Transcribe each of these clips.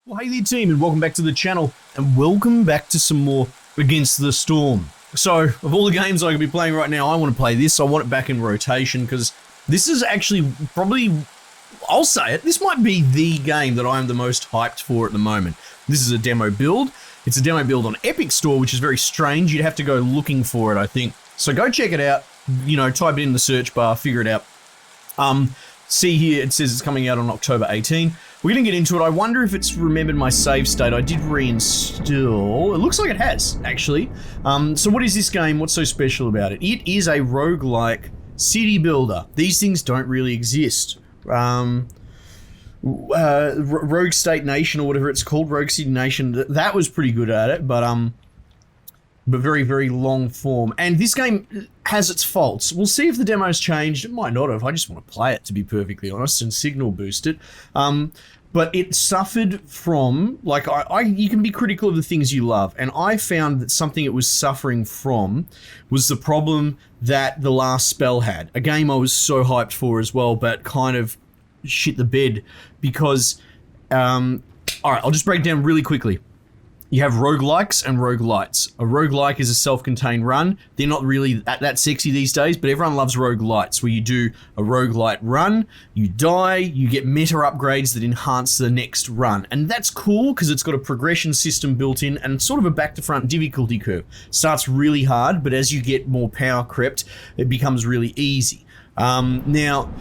Well, hey there team, and welcome back to the channel, and welcome back to some more Against the Storm. So, of all the games I could be playing right now, I want to play this. I want it back in rotation, because this is actually probably, I'll say it, this might be the game that I am the most hyped for at the moment. This is a demo build. It's a demo build on Epic Store, which is very strange. You'd have to go looking for it, I think. So go check it out, you know, type it in the search bar, figure it out. See here, it says it's coming out on October 18. We're going to get into it. I wonder if it's remembered my save state. I did reinstall. It looks like it has, actually. So what is this game? What's so special about it? It is a roguelike city builder. These things don't really exist. Rogue State Nation, or whatever it's called, Rogue City Nation, that was pretty good at it, but very, very long form. And this game has its faults. We'll see if the demo's changed. It might not have. I just want to play it, to be perfectly honest, and signal boost it. But it suffered from, like, you can be critical of the things you love, and I found that something it was suffering from was the problem that the last spell had. A game I was so hyped for as well, but kind of shit the bed because, alright, I'll just break it down really quickly. You have roguelikes and roguelites. A roguelike is a self-contained run. They're not really that sexy these days, but everyone loves roguelites, where you do a roguelite run, you die, you get meta upgrades that enhance the next run. And that's cool because it's got a progression system built in and sort of a back-to-front difficulty curve. Starts really hard, but as you get more power crept, it becomes really easy. Now,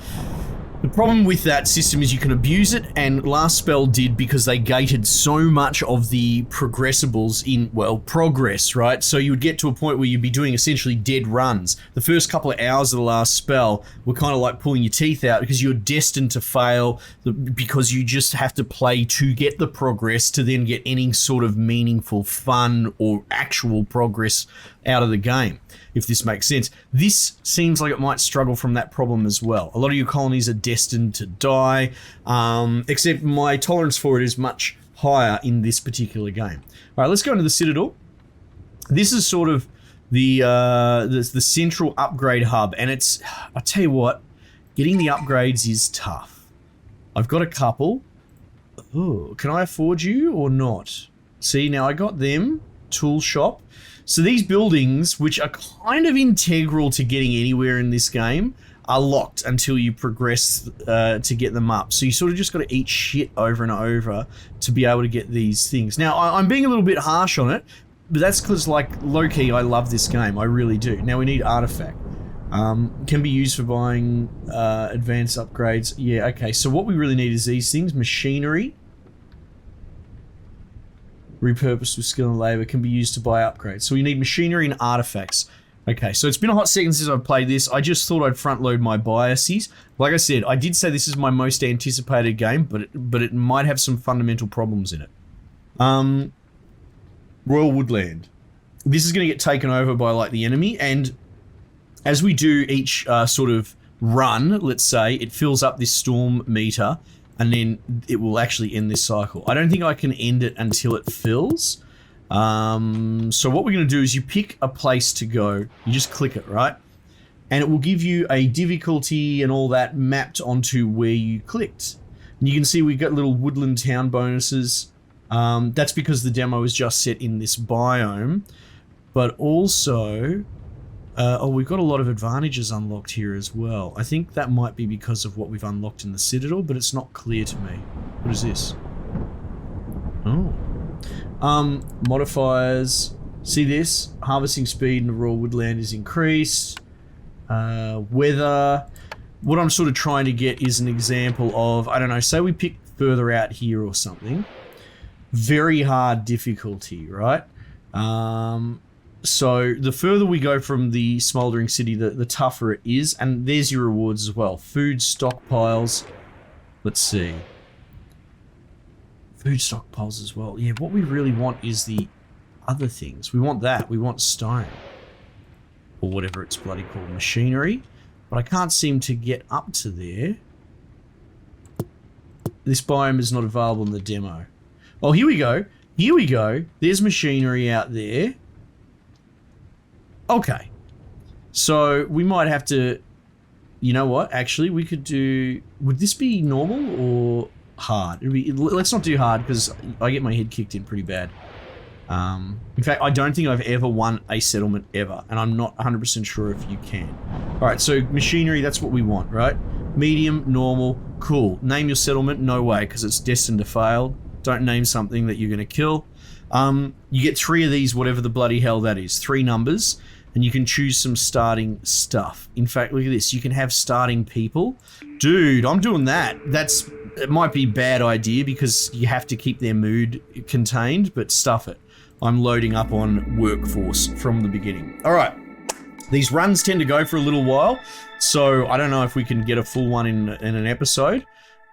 the problem with that system is you can abuse it, and last spell did because they gated so much of the progressibles in, well, progress, right? So you would get to a point where you'd be doing essentially dead runs. The first couple of hours of the last spell were kind of like pulling your teeth out because you're destined to fail because you just have to play to get the progress to then get any sort of meaningful fun or actual progress out of the game, if this makes sense. This seems like it might struggle from that problem as well. A lot of your colonies are destined to die, except my tolerance for it is much higher in this particular game. All right, let's go into the Citadel. This is sort of the central upgrade hub, and it's, I tell you what, getting the upgrades is tough. I've got a couple. Oh, can I afford you or not? See, now I got them. Tool shop. So these buildings, which are kind of integral to getting anywhere in this game, are locked until you progress to get them up. So you sort of just got to eat shit over and over to be able to get these things. Now, I'm being a little bit harsh on it, but that's because, like, low-key, I love this game. I really do. Now we need artifact. Can be used for buying advanced upgrades. Yeah, okay. So what we really need is these things. Machinery. Repurposed with skill and labor, can be used to buy upgrades. So we need machinery and artifacts. Okay, so it's been a hot second since I've played this. I just thought I'd front load my biases. Like I said, I did say this is my most anticipated game, but it might have some fundamental problems in it. Royal Woodland. This is going to get taken over by, like, the enemy, and as we do each sort of run, let's say, it fills up this storm meter, and then it will actually end this cycle. I don't think I can end it until it fills. So what we're going to do is you pick a place to go. You just click it, right? And it will give you a difficulty and all that mapped onto where you clicked. And you can see we've got little woodland town bonuses. That's because the demo is just set in this biome. But also... oh, we've got a lot of advantages unlocked here as well. I think that might be because of what we've unlocked in the Citadel, but it's not clear to me. What is this? Oh. Modifiers. See this? Harvesting speed in the Royal Woodland is increased. Weather. What I'm sort of trying to get is an example of, I don't know, say we pick further out here or something. Very hard difficulty, right? So the further we go from the smoldering city, the tougher it is, and there's your rewards as well. Food stockpiles. Let's see. Food stockpiles as well. Yeah, what we really want is the other things. We want that. We want stone. Or whatever it's bloody called. Machinery. But I can't seem to get up to there. This biome is not available in the demo. Oh, here we go. Here we go. There's machinery out there. Okay, so we might have to, you know what, actually we could do, would this be normal or hard. Let's not do hard because I get my head kicked in pretty bad. In fact, I don't think I've ever won a settlement ever, and I'm not 100% sure if you can. All right, so machinery, that's what we want, right? Medium, normal, cool. Name your settlement, no way, because it's destined to fail. Don't name something that you're going to kill. You get 3 of these, whatever the bloody hell that is, 3 numbers, and you can choose some starting stuff. In fact, look at this. You can have starting people. Dude, I'm doing that. It might be a bad idea because you have to keep their mood contained, but stuff it. I'm loading up on workforce from the beginning. All right. These runs tend to go for a little while, so I don't know if we can get a full one in an episode,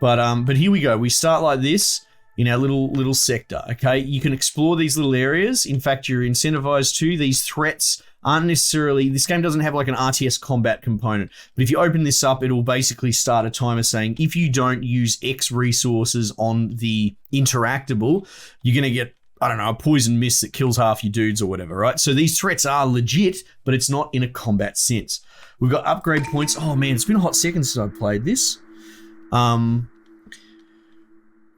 but here we go. We start like this in our little sector, okay? You can explore these little areas. In fact, you're incentivized to. These threats aren't necessarily, this game doesn't have like an RTS combat component, but if you open this up, it'll basically start a timer saying, if you don't use X resources on the interactable, you're going to get, I don't know, a poison mist that kills half your dudes or whatever, right? So these threats are legit, but it's not in a combat sense. We've got upgrade points. Oh man, it's been a hot second since I've played this.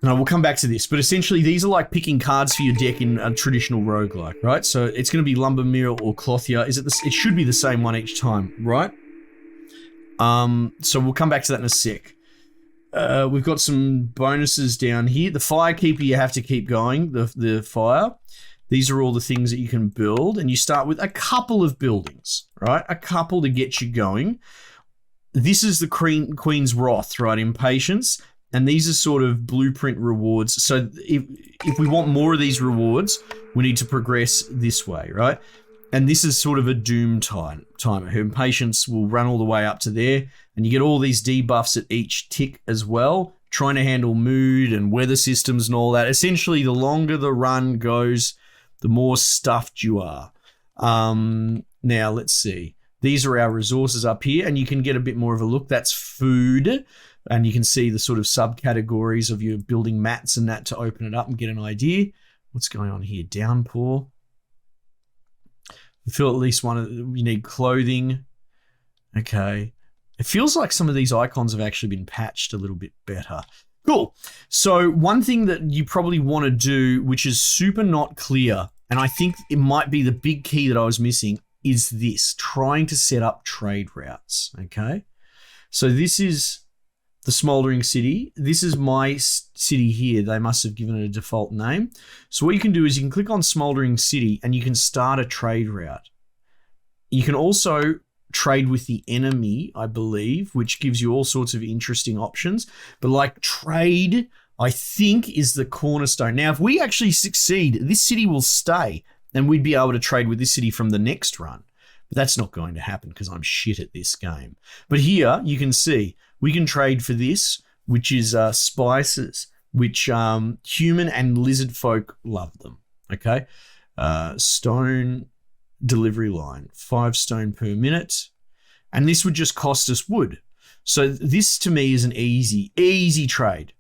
No, we'll come back to this, but essentially these are like picking cards for your deck in a traditional roguelike, right? So it's going to be lumber mill or clothier. It should be the same one each time, right? So we'll come back to that in a sec. We've got some bonuses down here. The firekeeper, you have to keep going, the fire. These are all the things that you can build, and you start with a couple of buildings, right? A couple to get you going. This is the Queen's Wrath, right? Impatience. And these are sort of blueprint rewards. So if we want more of these rewards, we need to progress this way, right? And this is sort of a doom timer. Her impatience will run all the way up to there. And you get all these debuffs at each tick as well, trying to handle mood and weather systems and all that. Essentially, the longer the run goes, the more stuffed you are. Now, let's see. These are our resources up here, and you can get a bit more of a look. That's food. And you can see the sort of subcategories of your building mats and that to open it up and get an idea. What's going on here? Downpour. Fill at least one of you need clothing. Okay. It feels like some of these icons have actually been patched a little bit better. Cool. So one thing that you probably want to do, which is super not clear, and I think it might be the big key that I was missing, is this, trying to set up trade routes. Okay. So this is the Smoldering City. This is my city here. They must have given it a default name. So what you can do is you can click on Smoldering City and you can start a trade route. You can also trade with the enemy, I believe, which gives you all sorts of interesting options. But like trade, I think, is the cornerstone. Now, if we actually succeed, this city will stay and we'd be able to trade with this city from the next run. But that's not going to happen because I'm shit at this game. But here you can see we can trade for this, which is spices, which human and lizard folk love them. Okay. Stone delivery line, 5 stone per minute. And this would just cost us wood. So this to me is an easy trade.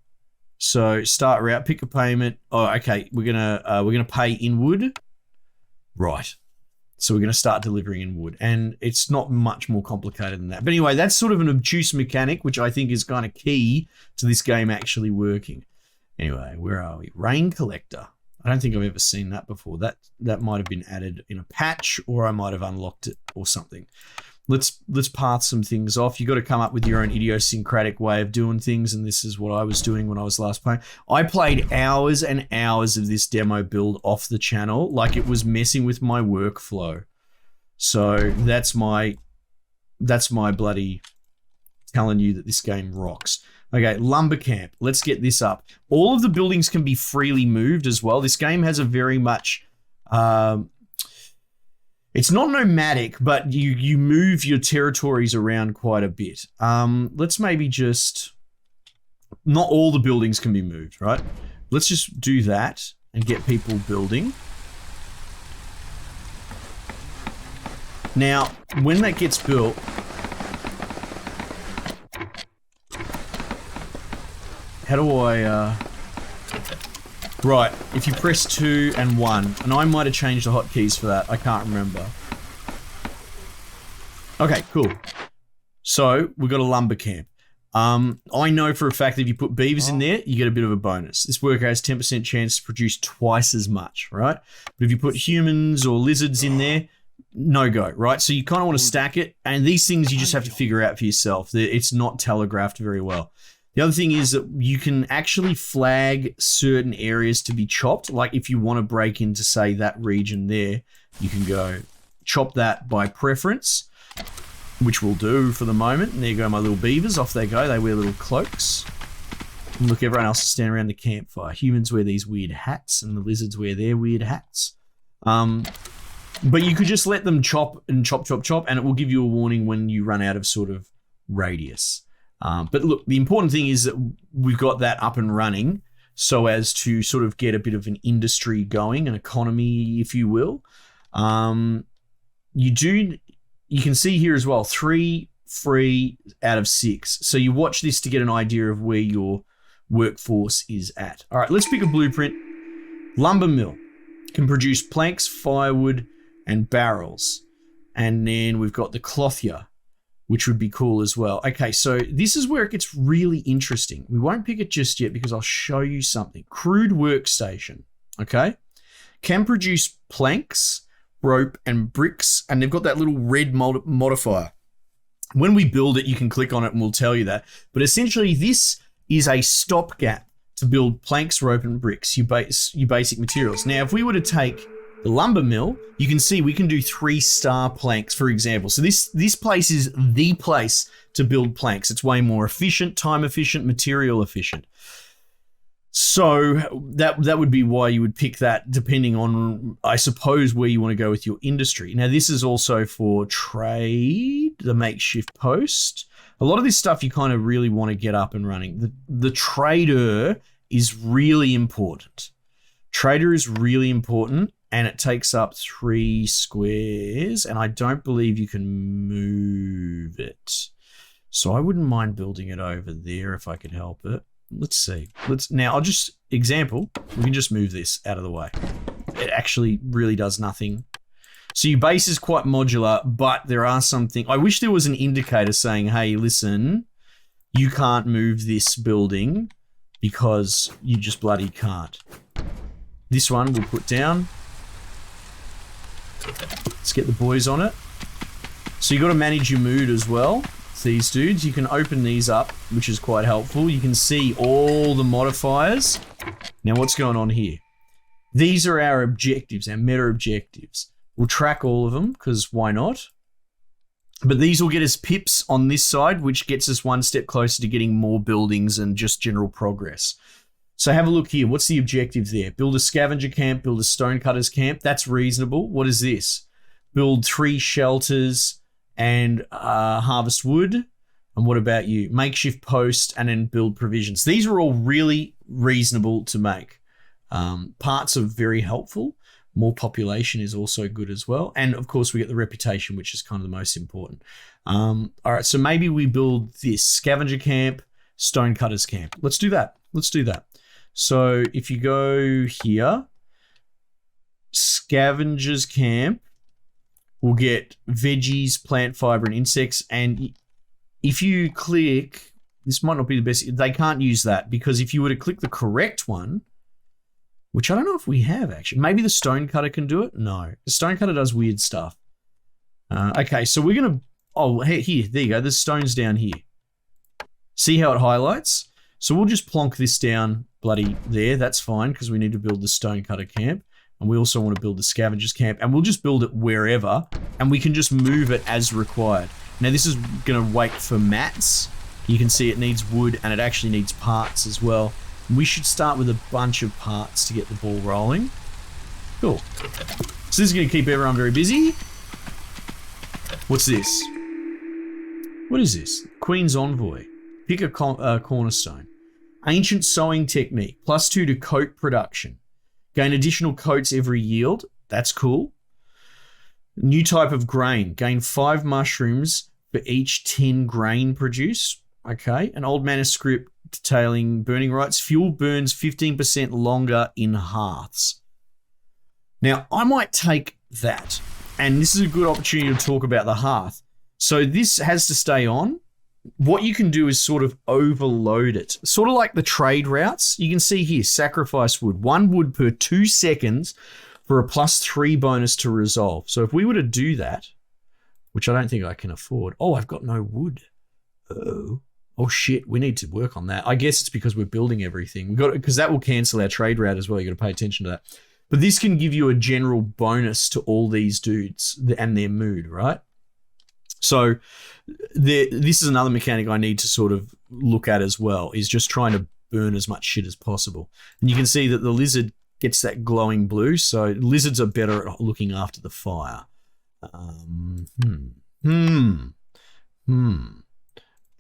So start route, pick a payment. Oh, okay. We're gonna pay in wood. Right. So we're going to start delivering in wood, and it's not much more complicated than that. But anyway, that's sort of an obtuse mechanic, which I think is kind of key to this game actually working. Anyway, where are we? Rain collector. I don't think I've ever seen that before. That might have been added in a patch, or I might have unlocked it or something. Let's path some things off. You've got to come up with your own idiosyncratic way of doing things, and this is what I was doing when I was last playing. I played hours and hours of this demo build off the channel, like it was messing with my workflow. So that's my bloody telling you that this game rocks. Okay, lumber camp. Let's get this up. All of the buildings can be freely moved as well. This game has a very much... it's not nomadic, but you move your territories around quite a bit. Let's maybe just... Not all the buildings can be moved, right? Let's just do that and get people building. Now, when that gets built... How do I... Right, if you press 2 and 1, and I might have changed the hotkeys for that, I can't remember. Okay, cool. So, we've got a lumber camp. I know for a fact that if you put beavers in there, you get a bit of a bonus. This worker has 10% chance to produce twice as much, right? But if you put humans or lizards in there, no go, right? So you kind of want to stack it, and these things you just have to figure out for yourself. It's not telegraphed very well. The other thing is that you can actually flag certain areas to be chopped. Like if you want to break into, say, that region there, you can go chop that by preference, which we'll do for the moment. And there you go, my little beavers. Off they go. They wear little cloaks. And look, everyone else is standing around the campfire. Humans wear these weird hats, and the lizards wear their weird hats. But you could just let them chop and chop, and it will give you a warning when you run out of sort of radius. But look, the important thing is that we've got that up and running so as to sort of get a bit of an industry going, an economy, if you will. You can see here as well, 3 free out of 6. So you watch this to get an idea of where your workforce is at. All right, let's pick a blueprint. Lumber mill can produce planks, firewood, and barrels. And then we've got the clothier, which would be cool as well. Okay, so this is where it gets really interesting. We won't pick it just yet because I'll show you something. Crude workstation, okay? Can produce planks, rope, and bricks, and they've got that little red modifier. When we build it, you can click on it and we'll tell you that. But essentially, this is a stopgap to build planks, rope, and bricks, your basic materials. Now, if we were to take the lumber mill, you can see we can do 3-star planks, for example. So this place is the place to build planks. It's way more efficient, time efficient, material efficient. So that would be why you would pick that, depending on, I suppose, where you want to go with your industry. Now, this is also for trade, the makeshift post. A lot of this stuff you kind of really want to get up and running. The trader is really important. Trader is really important, and it takes up 3 squares, and I don't believe you can move it. So I wouldn't mind building it over there if I could help it. Let's see. Now I'll just example. We can just move this out of the way. It actually really does nothing. So your base is quite modular, but there are something. I wish there was an indicator saying, "Hey, listen, you can't move this building because you just bloody can't." This one we'll put down. Let's get the boys on it. So you got to manage your mood as well. These dudes, you can open these up, which is quite helpful. You can see all the modifiers. Now, what's going on here? These are our objectives, our meta objectives. We'll track all of them, because why not? But these will get us pips on this side, which gets us one step closer to getting more buildings and just general progress. So have a look here. What's the objective there? Build a scavenger camp, build a stonecutter's camp. That's reasonable. What is this? Build 3 shelters and harvest wood. And what about you? Makeshift post and then build provisions. These are all really reasonable to make. Parts are very helpful. More population is also good as well. And of course, we get the reputation, which is kind of the most important. All right, so maybe we build this scavenger camp, stonecutter's camp. Let's do that. Let's do that. So if you go here, scavenger's camp, we'll get veggies, plant fiber, and insects. And if you click, this might not be the best. They can't use that because if you were to click the correct one, which I don't know if we have actually. Maybe the stonecutter can do it. No, the stonecutter does weird stuff. Okay, so we're going to, oh, here, there you go. There's stones down here. See how it highlights? So we'll just plonk this down bloody there. That's fine because we need to build the stonecutter camp. And we also want to build the scavenger's camp, and we'll just build it wherever, and we can just move it as required. Now this is going to wait for mats. You can see it needs wood, and it actually needs parts as well. We should start with a bunch of parts to get the ball rolling. Cool. So this is going to keep everyone very busy. What's this? What is this? Queen's Envoy. Pick a cornerstone. Ancient sewing technique. +2 to coat production. Gain additional coats every yield. That's cool. New type of grain. Gain 5 mushrooms for each 10 grain produced. Okay. An old manuscript detailing burning rights. Fuel burns 15% longer in hearths. Now, I might take that. And this is a good opportunity to talk about the hearth. So this has to stay on. what you can do is sort of overload it. Sort of like the trade routes. You can see here, sacrifice wood. 1 wood per 2 seconds for a +3 bonus to resolve. So if we were to do that, which I don't think I can afford. Oh, I've got no wood. Oh shit, we need to work on that. I guess it's because we're building everything. Because that will cancel our trade route as well. You got to pay attention to that. But this can give you a general bonus to all these dudes and their mood, right? So this is another mechanic I need to sort of look at as well, is just trying to burn as much shit as possible. And you can see that the lizard gets that glowing blue, so lizards are better at looking after the fire.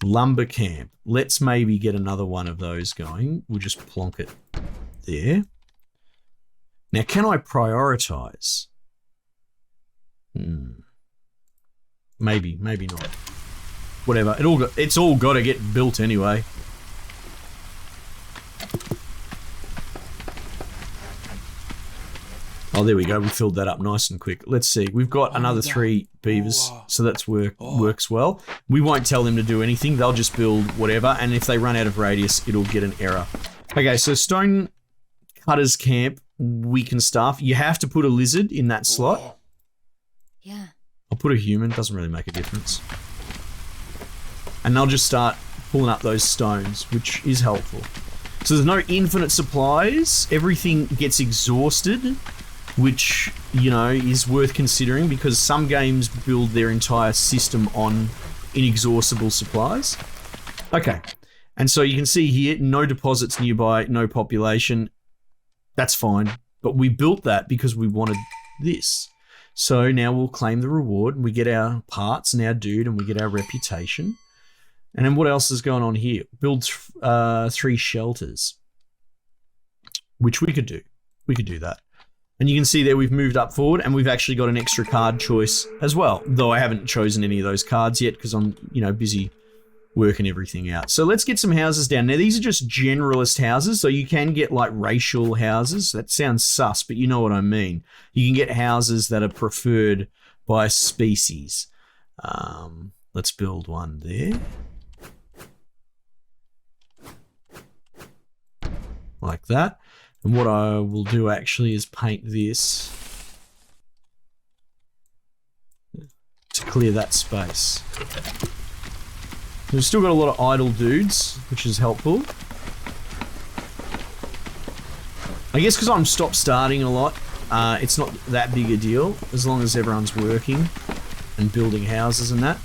Lumber camp. Let's maybe get another one of those going. We'll just plonk it there. Now, can I prioritize? Maybe not. Whatever. It's all got to get built anyway. Oh, there we go. We filled that up nice and quick. Let's see. We've got another 3 beavers, so that's works well. We won't tell them to do anything. They'll just build whatever, and if they run out of radius, it'll get an error. Okay, so stone cutters camp, we can staff. You have to put a lizard in that slot. Yeah. I'll put a human. Doesn't really make a difference. And they'll just start pulling up those stones, which is helpful. So there's no infinite supplies. Everything gets exhausted, which, you know, is worth considering because some games build their entire system on inexhaustible supplies. Okay. And so you can see here, no deposits nearby, no population. That's fine. But we built that because we wanted this. So now we'll claim the reward. We get our parts and our dude, and we get our reputation. And then what else is going on here? Build 3 shelters, which we could do. We could do that. And you can see there we've moved up forward, and we've actually got an extra card choice as well, though I haven't chosen any of those cards yet because I'm, you know, busy working everything out. So let's get some houses down. Now, these are just generalist houses, so you can get like racial houses. That sounds sus, but you know what I mean. You can get houses that are preferred by species. Let's build one there. Like that. And what I will do actually is paint this to clear that space. We've still got a lot of idle dudes, which is helpful. I guess because I'm stop-starting a lot, it's not that big a deal, as long as everyone's working and building houses and that.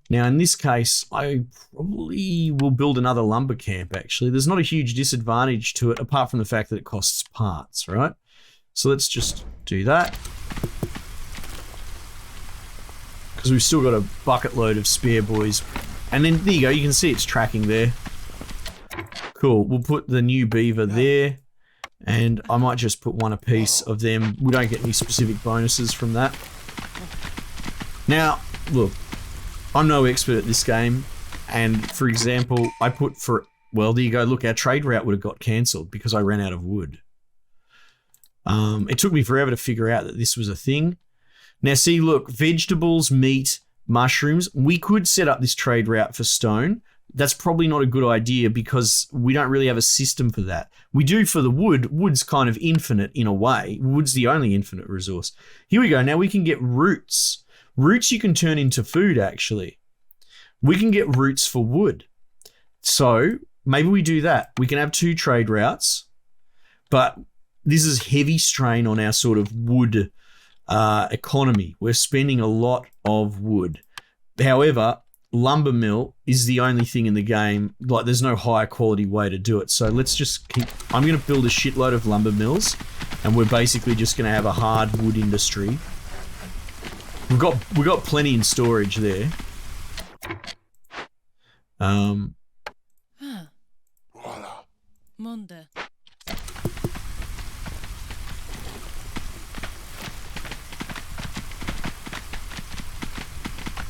Now, in this case, I probably will build another lumber camp, actually. There's not a huge disadvantage to it, apart from the fact that it costs parts, right? So let's just do that. Because we've still got a bucket load of spare boys. And then, there you go, you can see it's tracking there. Cool, we'll put the new beaver there. And I might just put one apiece of them. We don't get any specific bonuses from that. Now, look. I'm no expert at this game, and for example, I put for, well, there you go, look, our trade route would have got cancelled because I ran out of wood. It took me forever to figure out that this was a thing. Now see, look, vegetables, meat, mushrooms, we could set up this trade route for stone. That's probably not a good idea because we don't really have a system for that. We do for the wood. Wood's kind of infinite in a way. Wood's the only infinite resource. Here we go, now we can get roots. Roots you can turn into food, actually. We can get roots for wood. So maybe we do that. We can have 2 trade routes, but this is heavy strain on our sort of wood economy. We're spending a lot of wood. However, lumber mill is the only thing in the game. Like, there's no higher quality way to do it. So let's just keep... I'm going to build a shitload of lumber mills, and we're basically just going to have a hard wood industry. We've got plenty in storage there. Voila. Monde.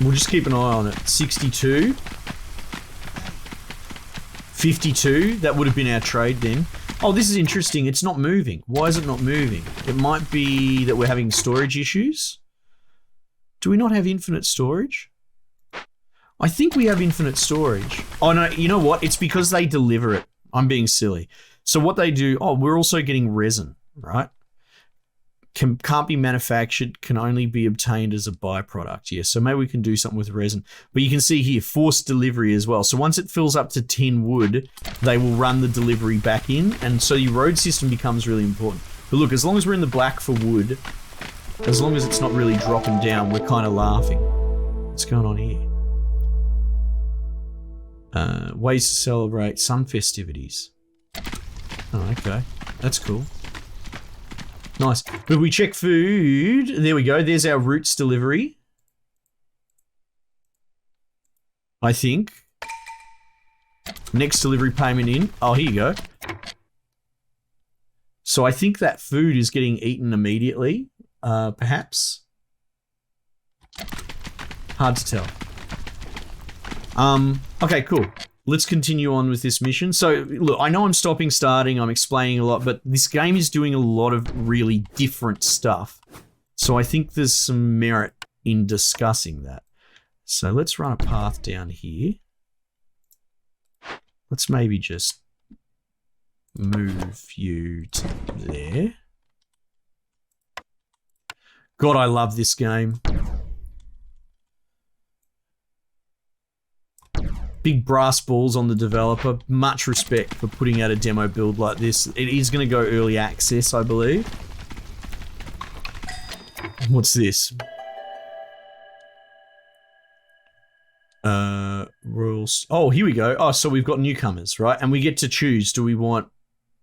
We'll just keep an eye on it. 62. 52. That would have been our trade then. Oh, this is interesting. It's not moving. Why is it not moving? It might be that we're having storage issues. Do we not have infinite storage? I think we have infinite storage. Oh, no, you know what? It's because they deliver it. I'm being silly. So what they do, we're also getting resin, right? Can't be manufactured, can only be obtained as a byproduct. Yeah, so maybe we can do something with resin. But you can see here, forced delivery as well. So once it fills up to 10 wood, they will run the delivery back in. And so your road system becomes really important. But look, as long as we're in the black for wood, as long as it's not really dropping down, we're kind of laughing. What's going on here? Ways to celebrate sun festivities. Oh, okay. That's cool. Nice. But we check food. There we go. There's our roots delivery. I think. Next delivery payment in. Oh, here you go. So I think that food is getting eaten immediately. Perhaps. Hard to tell. Okay, cool. Let's continue on with this mission. So, look, I know I'm starting, I'm explaining a lot, but this game is doing a lot of really different stuff. So I think there's some merit in discussing that. So let's run a path down here. Let's maybe just move you to there. God, I love this game. Big brass balls on the developer. Much respect for putting out a demo build like this. It is going to go early access, I believe. What's this? Rules. Oh, here we go. Oh, so we've got newcomers, right? And we get to choose. Do we want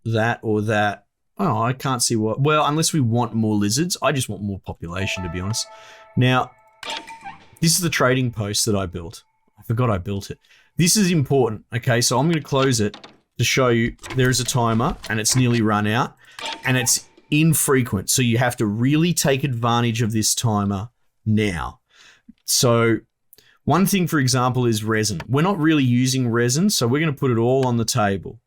that or that? Oh, I can't see what. Well, unless we want more lizards. I just want more population, to be honest. Now, this is the trading post that I built. I forgot I built it. This is important, okay? So I'm going to close it to show you there is a timer and it's nearly run out and it's infrequent. So you have to really take advantage of this timer now. So one thing, for example, is resin. We're not really using resin, so we're going to put it all on the table,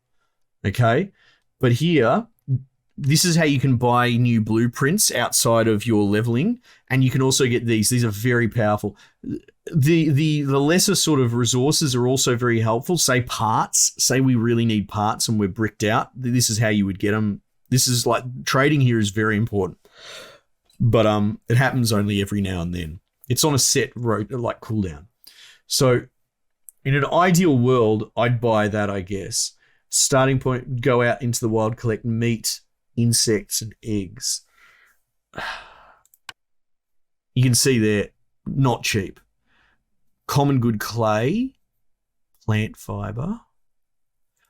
okay? But here, this is how you can buy new blueprints outside of your leveling, and you can also get these. These are very powerful. The lesser sort of resources are also very helpful. Say parts. Say we really need parts and we're bricked out. This is how you would get them. This is like trading here is very important, but it happens only every now and then. It's on a set like cooldown. So in an ideal world, I'd buy that, I guess. Starting point: go out into the wild, collect meat, insects, and eggs. You can see there, not cheap. Common good clay, plant fiber.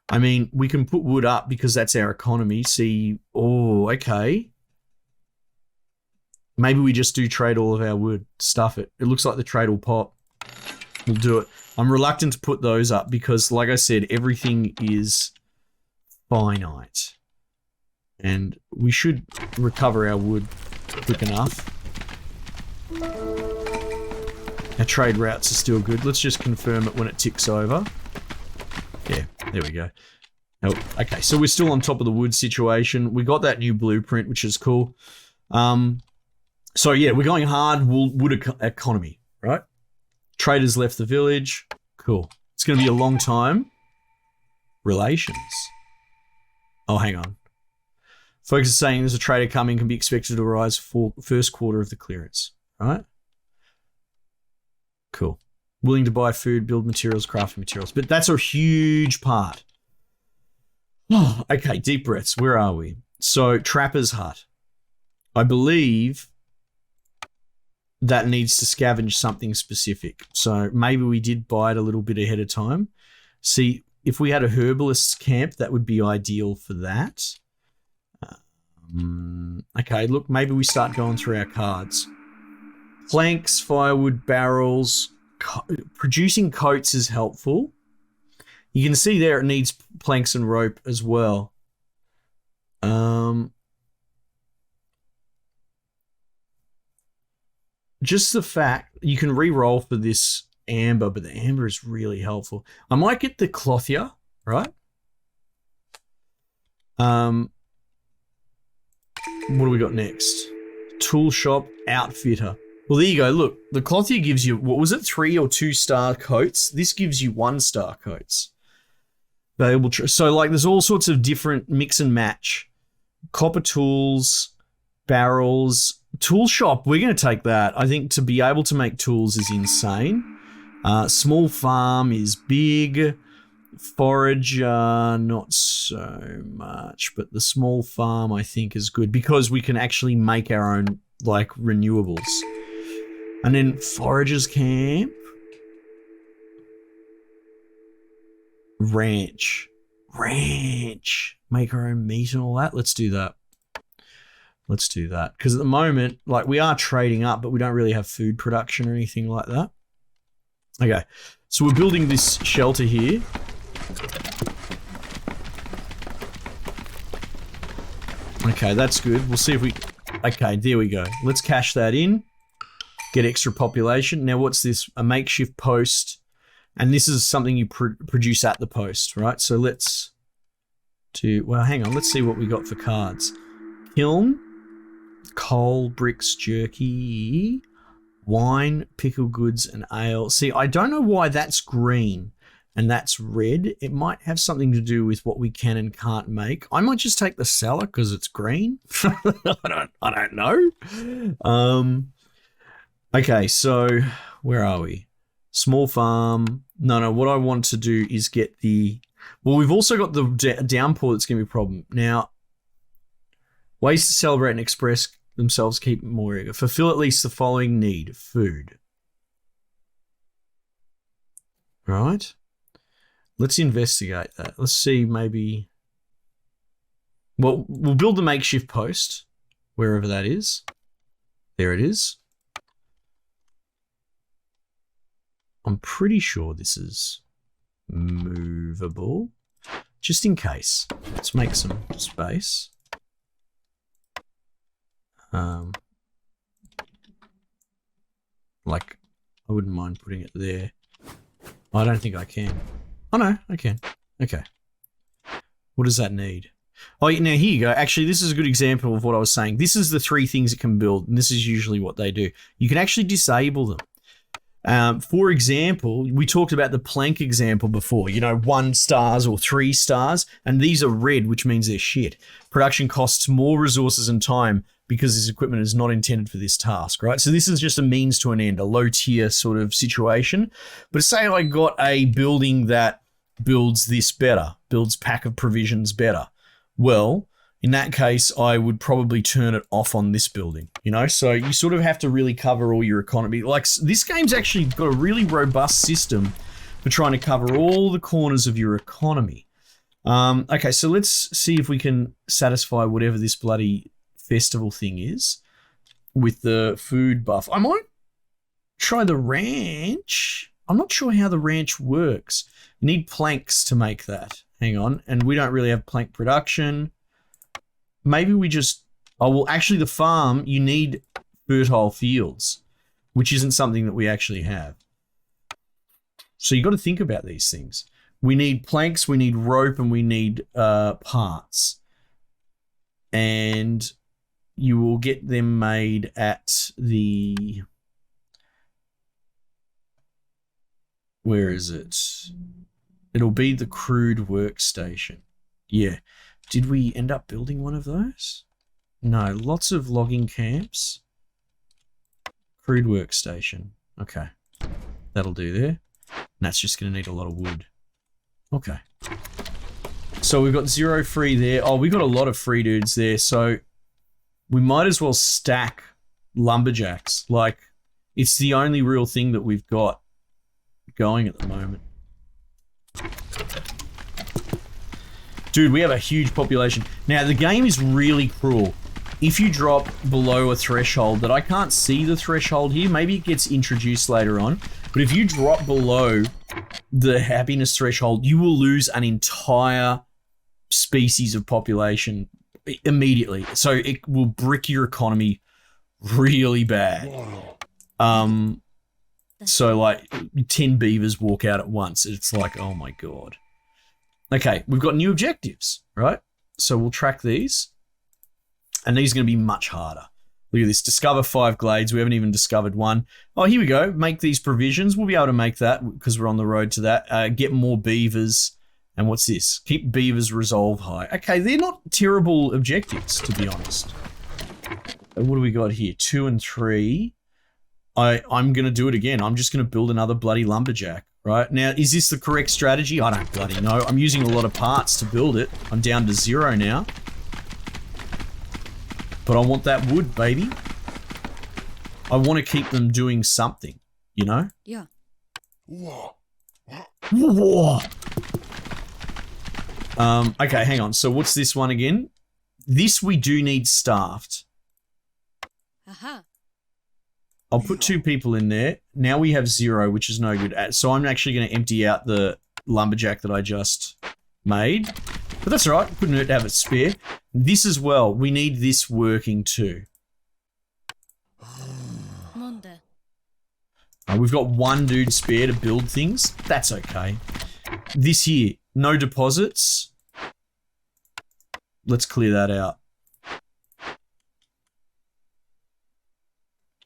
I mean, we can put wood up because that's our economy. See, oh, okay. Maybe we just do trade all of our wood, stuff it. It looks like the trade will pop. We'll do it. I'm reluctant to put those up because, like I said, everything is finite. And we should recover our wood quick enough. Our trade routes are still good. Let's just confirm it when it ticks over. Yeah, there we go. Oh, okay, so we're still on top of the wood situation. We got that new blueprint, which is cool. So yeah, we're going hard wood economy, right? Traders left the village. Cool. It's going to be a long time. Relations. Oh, hang on. Folks are saying there's a trader coming, can be expected to arrive for first quarter of the clearance, right? Cool. Willing to buy food, build materials, crafting materials. But that's a huge part. Oh, okay, deep breaths. Where are we? So, Trapper's Hut. I believe that needs to scavenge something specific. So, maybe we did buy it a little bit ahead of time. See, if we had a herbalist's camp, that would be ideal for that. Okay, look, maybe we start going through our cards. Planks, firewood, barrels. Producing coats is helpful. You can see there it needs planks and rope as well. Just the fact you can re-roll for this amber, but the amber is really helpful. I might get the clothier, right? What do we got next? Tool shop, outfitter. Well, there you go. Look, the cloth here gives you, what was it, 3 or 2 star coats? This gives you 1 star coats. Valuable. So, like, there's all sorts of different mix and match. Copper tools, barrels, tool shop. We're going to take that. I think to be able to make tools is insane. Small farm is big. Forager, not so much, but the small farm I think is good because we can actually make our own like renewables. And then foragers camp, ranch, make our own meat and all that. Let's do that. Because at the moment, like we are trading up, but we don't really have food production or anything like that. Okay, so we're building this shelter here. Okay, that's good. We'll see if we... Okay, there we go. Let's cash that in. Get extra population. Now, what's this? A makeshift post. And this is something you produce at the post, right? So let's do... Well, hang on. Let's see what we got for cards. Kiln. Coal, bricks, jerky. Wine, pickle goods, and ale. See, I don't know why that's green. And that's red. It might have something to do with what we can and can't make. I might just take the cellar because it's green. I don't know. Okay, so where are we? Small farm. No, what I want to do is get the... Well, we've also got the downpour that's going to be a problem. Now, ways to celebrate and express themselves, keep more eager. Fulfill at least the following need. Food. Right? Let's investigate that. Let's see, maybe... Well, we'll build the makeshift post, wherever that is. There it is. I'm pretty sure this is movable. Just in case. Let's make some space. Like, I wouldn't mind putting it there. I don't think I can. Oh no, I can. Okay. What does that need? Oh, now here you go. Actually, this is a good example of what I was saying. This is the 3 things it can build, and this is usually what they do. You can actually disable them. For example, we talked about the plank example before, 1 stars or 3 stars, and these are red, which means they're shit. Production costs more resources and time because this equipment is not intended for this task, right? So this is just a means to an end, a low tier sort of situation. But say I got a building that builds this better, builds pack of provisions better. Well, in that case, I would probably turn it off on this building, So you sort of have to really cover all your economy. Like, this game's actually got a really robust system for trying to cover all the corners of your economy. Okay, so let's see if we can satisfy whatever this bloody festival thing is with the food buff. I might try the ranch. I'm not sure how the ranch works. You need planks to make that. Hang on. And we don't really have plank production. Maybe we just... Oh, well, actually, the farm, you need fertile fields, which isn't something that we actually have. So you got to think about these things. We need planks, we need rope, and we need parts. And you will get them made at the... Where is it? It'll be the crude workstation. Yeah. Did we end up building one of those? No, lots of logging camps. Crude workstation. Okay. That'll do there. And that's just going to need a lot of wood. Okay. So we've got 0 free there. Oh, we got a lot of free dudes there. So we might as well stack lumberjacks. Like, it's the only real thing that we've got going at the moment. Dude, we have a huge population. Now, the game is really cruel. If you drop below a threshold that I can't see the threshold here, maybe it gets introduced later on, but if you drop below the happiness threshold, you will lose an entire species of population immediately. So it will brick your economy really bad. So like 10 beavers walk out at once. It's like, oh my God. Okay, we've got new objectives, right? So we'll track these. And these are going to be much harder. Look at this. Discover 5 glades. We haven't even discovered one. Oh, here we go. Make these provisions. We'll be able to make that because we're on the road to that. Get more beavers. And what's this? Keep beavers resolve high. Okay, they're not terrible objectives, to be honest. What do we got here? 2 and 3. I'm going to do it again. I'm just going to build another bloody lumberjack, right? Now, is this the correct strategy? I don't bloody know. I'm using a lot of parts to build it. I'm down to 0 now. But I want that wood, baby. I want to keep them doing something, you know? Yeah. Whoa. Okay, hang on. So what's this one again? This we do need staffed. Aha. I'll put 2 people in there. Now we have 0, which is no good. So I'm actually going to empty out the lumberjack that I just made. But that's all right. Couldn't hurt to have it spare. This as well. We need this working too. Monday. We've got 1 dude spare to build things. That's okay. This here. No deposits. Let's clear that out.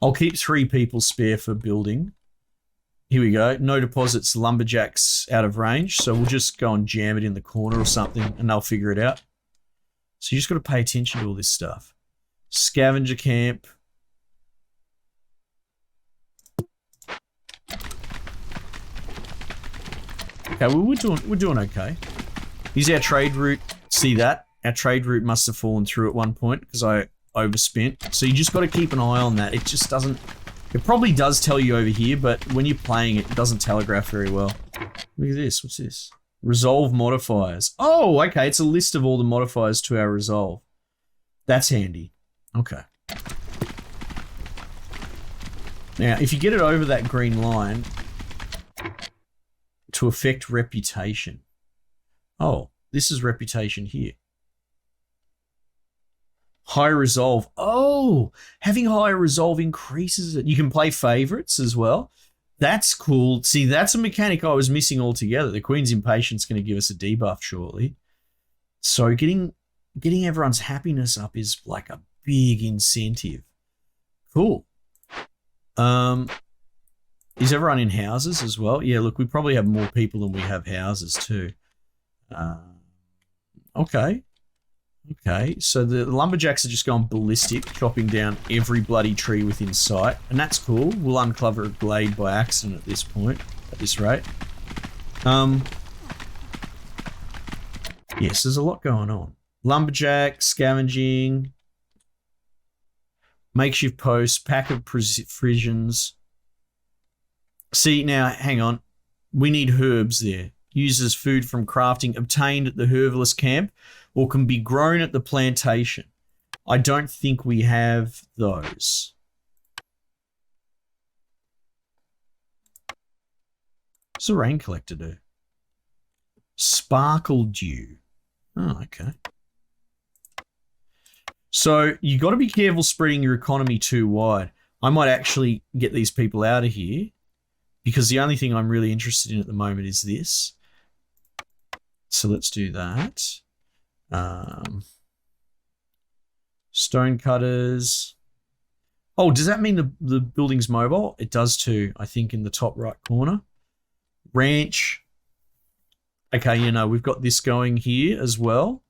I'll keep 3 people spare for building. Here we go. No deposits, lumberjacks out of range. So we'll just go and jam it in the corner or something and they'll figure it out. So you just got to pay attention to all this stuff. Scavenger camp. Okay, well, we're doing okay. Here's our trade route. See that? Our trade route must have fallen through at one point because I overspent. So you just got to keep an eye on that. It just doesn't... It probably does tell you over here, but when you're playing it, it doesn't telegraph very well. Look at this. What's this? Resolve modifiers. Oh, okay. It's a list of all the modifiers to our resolve. That's handy. Okay. Now, if you get it over that green line to affect reputation. Oh, this is reputation here. High resolve. Oh, having higher resolve increases it. You can play favorites as well. That's cool. See, that's a mechanic I was missing altogether. The Queen's Impatience is going to give us a debuff shortly. So getting everyone's happiness up is like a big incentive. Cool. Is everyone in houses as well? Yeah, look, we probably have more people than we have houses too. Okay. Okay, so the lumberjacks are just going ballistic, chopping down every bloody tree within sight. And that's cool. We'll uncover a glade by accident at this point, at this rate. Yes, there's a lot going on. Lumberjack, scavenging, makeshift posts, pack of provisions. See, now, hang on. We need herbs there. Uses food from crafting obtained at the herbalist camp or can be grown at the plantation. I don't think we have those. What's the rain collector do? Sparkle dew. Oh, okay. So you got to be careful spreading your economy too wide. I might actually get these people out of here because the only thing I'm really interested in at the moment is this. So let's do that. Stone cutters. Oh, does that mean the building's mobile? It does too, I think, in the top right corner. Ranch. Okay, you know, we've got this going here as well.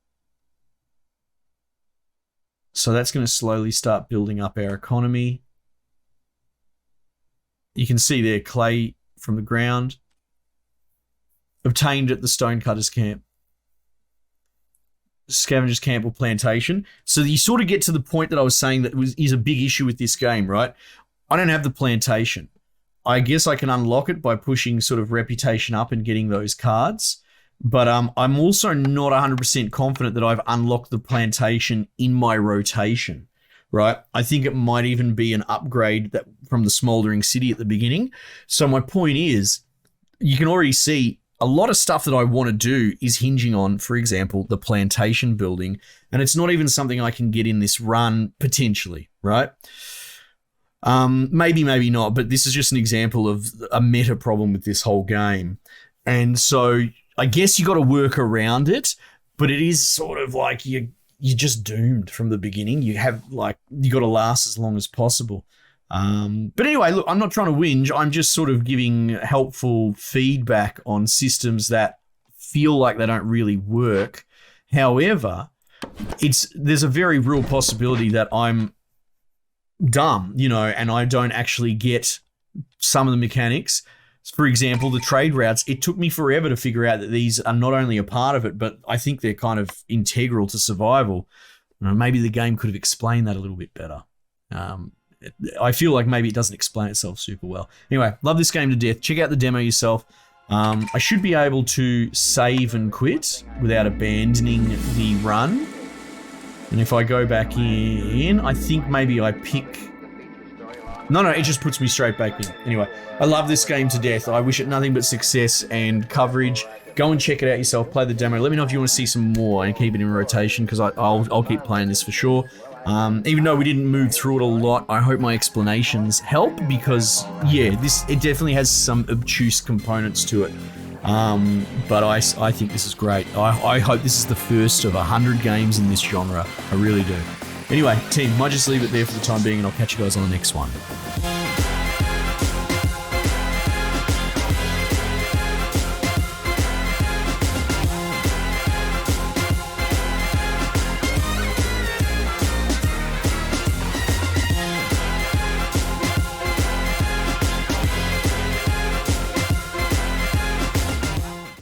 So that's going to slowly start building up our economy. You can see there clay from the ground. Obtained at the stonecutters camp. Scavengers camp or plantation. So you sort of get to the point that I was saying that is a big issue with this game, right? I don't have the plantation. I guess I can unlock it by pushing sort of reputation up and getting those cards. But I'm also not 100% confident that I've unlocked the plantation in my rotation, right? I think it might even be an upgrade that from the Smoldering City at the beginning. So my point is, you can already see a lot of stuff that I want to do is hinging on, for example, the plantation building. And it's not even something I can get in this run potentially, right? Maybe, maybe not, but this is just an example of a meta problem with this whole game. And so I guess you got to work around it, but it is sort of like you're just doomed from the beginning. You got to last as long as possible. But anyway, look, I'm not trying to whinge. I'm just sort of giving helpful feedback on systems that feel like they don't really work. However, there's a very real possibility that I'm dumb, and I don't actually get some of the mechanics. For example, the trade routes, it took me forever to figure out that these are not only a part of it, but I think they're kind of integral to survival. Maybe the game could have explained that a little bit better. I feel like maybe it doesn't explain itself super well. Anyway, love this game to death. Check out the demo yourself. I should be able to save and quit without abandoning the run. And if I go back in, I think maybe I pick... No, it just puts me straight back in. Anyway, I love this game to death. I wish it nothing but success and coverage. Go and check it out yourself. Play the demo. Let me know if you want to see some more and keep it in rotation, because I'll keep playing this for sure. Even though we didn't move through it a lot, I hope my explanations help, because, yeah, it definitely has some obtuse components to it. But I think this is great. I hope this is the first of 100 games in this genre. I really do. Anyway, team, might just leave it there for the time being, and I'll catch you guys on the next one.